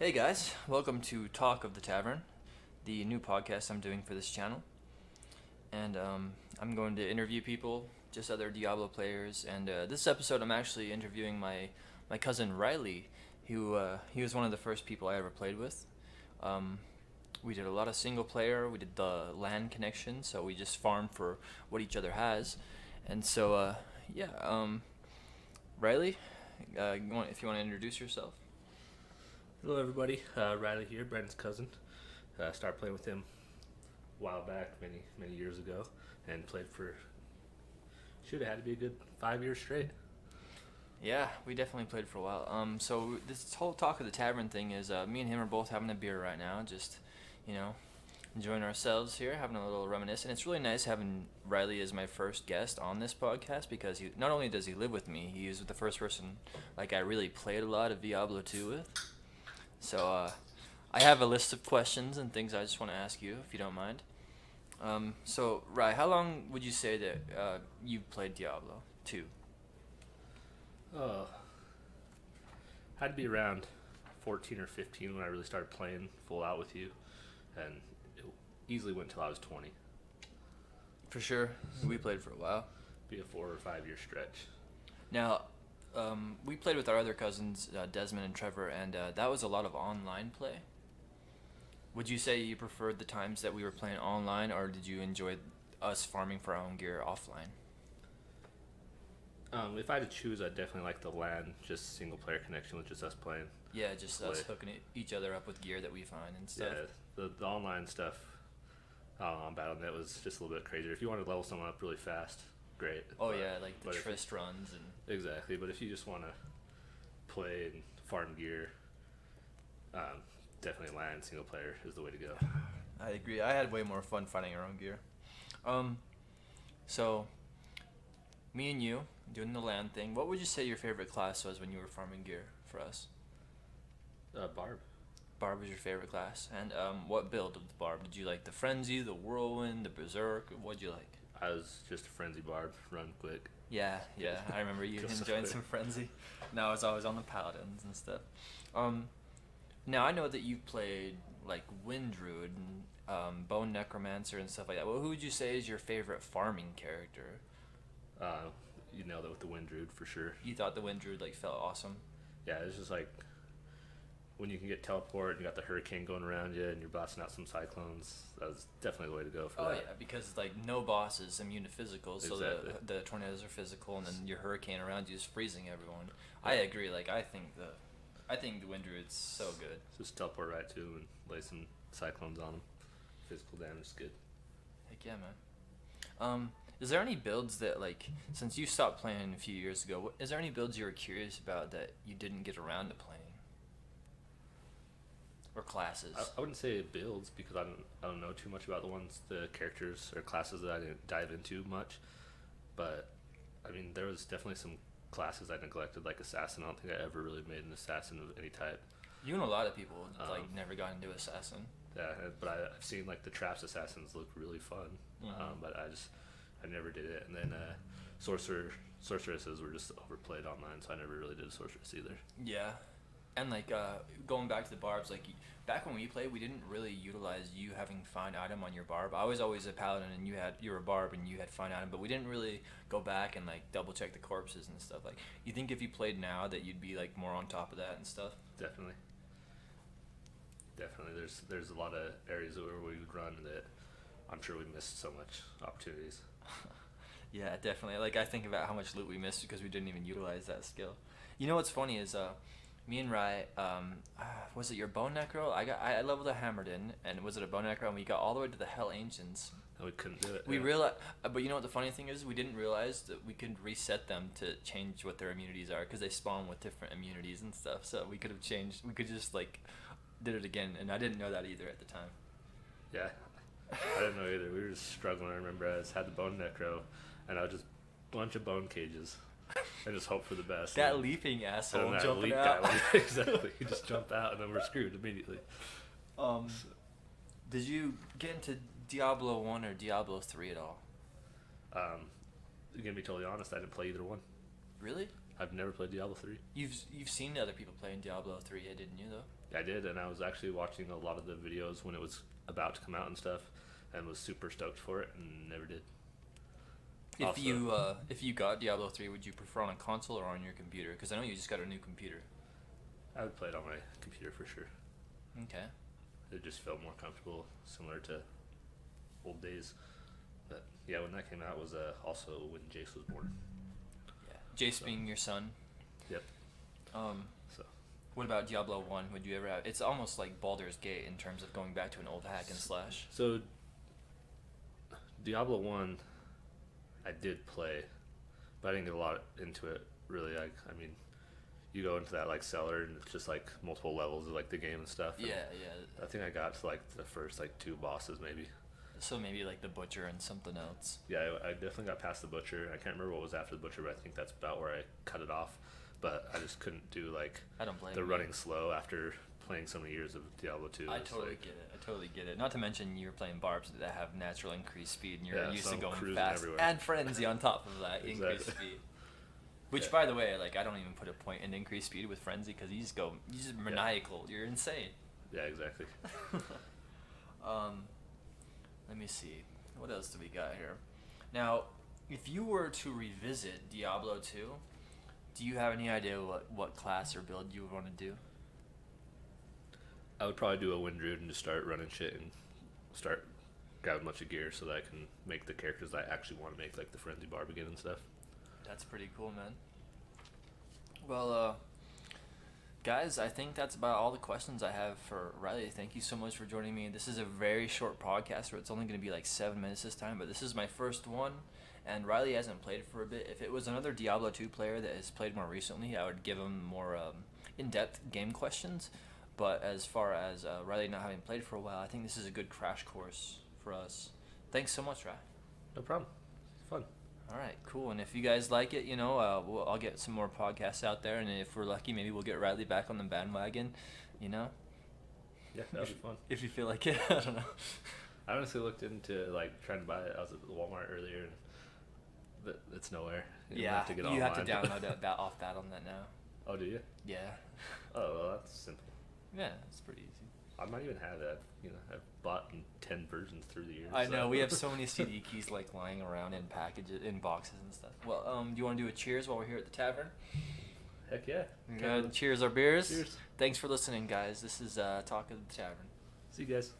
Hey guys, welcome to Talk of the Tavern, the new podcast I'm doing for this channel. And I'm going to interview people, just other Diablo players. And this episode, I'm actually interviewing my cousin Rylee, who he was one of the first people I ever played with. Um, we did a lot of single player. We did the LAN connection, so we just farmed for what each other has. And so, yeah, Rylee, if you want to introduce yourself. Hello, everybody. Rylee here, Brandon's cousin. Started playing with him a while back, many years ago, and played for. Should have had to be a good 5 years straight. Yeah, we definitely played for a while. So this whole Talk of the Tavern thing is me and him are both having a beer right now, just, you know, enjoying ourselves here, having a little reminisce. And it's really nice having Rylee as my first guest on this podcast because he not only does he live with me, he is the first person like I really played a lot of Diablo 2 with. So I have a list of questions and things I just want to ask you, if you don't mind. So, Ry, how long would you say that you've played Diablo 2? Oh, had to be around 14 or 15 when I really started playing full out with you, and it easily went till I was 20. For sure. We played for a while. Be a 4 or 5 year stretch. Now, we played with our other cousins, Desmond and Trevor, and that was a lot of online play. Would you say you preferred the times that we were playing online, or did you enjoy us farming for our own gear offline? If I had to choose, I'd definitely like the LAN, just single player connection with just us playing. Yeah, just us hooking each other up with gear that we find and stuff. Yeah, the online stuff on Battle.net was just a little bit crazier. If you wanted to level someone up really fast, great. Oh, yeah, like the Trist runs and... Exactly, but if you just want to play and farm gear, definitely LAN single player is the way to go. I agree. I had way more fun finding our own gear. So, me and you, doing the LAN thing, what would you say your favorite class was when you were farming gear for us? Barb. Barb was your favorite class. And what build of the Barb? Did you like the Frenzy, the Whirlwind, the Berserk? What'd you like? I was just a Frenzy Barb, run quick. Yeah, I remember you enjoying some Frenzy. No, I was always on the Paladins and stuff. Now, I know that you've played, like, Wind Druid and Bone Necromancer and stuff like that. Well, who would you say is your favorite farming character? You nailed it with the Wind Druid, for sure. You thought the Wind Druid, like, felt awesome? Yeah, it's just like when you can get teleport and you got the hurricane going around you and you're blasting out some cyclones. That was definitely the way to go for that. Oh, yeah, because, like, no boss is immune to physical, so Exactly. the tornadoes are physical, and then your hurricane around you is freezing everyone. I agree. Like, I think the Wind Druid's so good. Just teleport right to him and lay some cyclones on him. Physical damage is good. Heck yeah, man. Is there any builds that, like, since you stopped playing a few years ago, is there any builds you were curious about that you didn't get around to playing? Or classes? I wouldn't say builds because I don't know too much about the characters or classes that I didn't dive into much. But, I mean, there was definitely some classes I neglected, like Assassin. I don't think I ever really made an Assassin of any type. You and a lot of people, never got into Assassin. Yeah, but I've seen, like, the Traps Assassins look really fun. Mm-hmm. But I never did it. And then Sorceresses were just overplayed online, so I never really did a Sorceress either. Yeah. And, like, going back to the Barbs, like, back when we played, we didn't really utilize you having Find Item on your Barb. I was always a Paladin, and you were a Barb, and you had Find Item, but we didn't really go back and, like, double-check the corpses and stuff. Like, you think if you played now that you'd be, like, more on top of that and stuff? Definitely. There's a lot of areas where we would run that I'm sure we missed so much opportunities. Yeah, definitely. Like, I think about how much loot we missed because we didn't even utilize that skill. You know what's funny is, me and Ry, was it your Bone Necro? I leveled a Hammerdin, and was it a Bone Necro? And we got all the way to the Hell Ancients. And we couldn't do it. We realized, but you know what the funny thing is? We didn't realize that we could reset them to change what their immunities are because they spawn with different immunities and stuff. So we could have changed. We could just like did it again, and I didn't know that either at the time. Yeah, I didn't know either. We were just struggling. I remember I just had the Bone Necro, and I was just bunch of bone cages. And just hope for the best. That leaping asshole that jumping leap out. Guy, exactly. He just jumped out, and then we're screwed immediately. Did you get into Diablo 1 or Diablo 3 at all? Gonna be totally honest, I didn't play either one. Really? I've never played Diablo 3. You've seen other people playing Diablo 3, didn't you though? I did, and I was actually watching a lot of the videos when it was about to come out and stuff, and was super stoked for it, and never did. If you got Diablo 3, would you prefer on a console or on your computer? Because I know you just got a new computer. I would play it on my computer for sure. Okay. It just felt more comfortable, similar to old days. But yeah, when that came out was also when Jace was born. Yeah. Jace being your son. Yep. So. What about Diablo 1? Would you ever have... It's almost like Baldur's Gate in terms of going back to an old hack and slash. So, Diablo 1, I did play, but I didn't get a lot into it, really. I mean, you go into that, like, cellar, and it's just, like, multiple levels of, like, the game and stuff. And Yeah. I think I got to, like, the first, like, 2 bosses, maybe. So maybe, like, the Butcher and something else. Yeah, I definitely got past the Butcher. I can't remember what was after the Butcher, but I think that's about where I cut it off. But I just couldn't do, like, I don't blame the you. running slow after playing so many years of Diablo 2. I totally get it. Not to mention you're playing barbs that have natural increased speed, and you're used to going fast. Everywhere. And frenzy on top of that, increased speed. Which, by the way, like, I don't even put a point in increased speed with frenzy because you just maniacal. You're insane. Yeah, exactly. Let me see. What else do we got here? Now, if you were to revisit Diablo 2, do you have any idea what class or build you would want to do? I would probably do a wind druid and just start running shit and start grabbing a bunch of gear so that I can make the characters that I actually want to make, like the Frenzy Barb again and stuff. That's pretty cool, man. Well, guys, I think that's about all the questions I have for Rylee. Thank you so much for joining me. This is a very short podcast where it's only going to be like 7 minutes this time, but this is my first one, and Rylee hasn't played for a bit. If it was another Diablo 2 player that has played more recently, I would give him more in-depth game questions. But as far as Rylee not having played for a while, I think this is a good crash course for us. Thanks so much, Ry. No problem. It's fun. All right, cool. And if you guys like it, I'll get some more podcasts out there, and if we're lucky, maybe we'll get Rylee back on the bandwagon, Yeah, that'd be fun. If you feel like it, I don't know. I honestly looked into, like, trying to buy it. I was at Walmart earlier, and it's nowhere. You have to download it off Battle.net now. Oh, do you? Yeah. Oh, well, that's simple. Yeah, it's pretty easy. I might even have that. I've bought 10 versions through the years. I know, we have so many CD keys like lying around in packages, in boxes and stuff. Well, do you want to do a cheers while we're here at the tavern? Heck yeah. Cheers our beers. Cheers. Thanks for listening, guys. This is Talk of the Tavern. See you guys.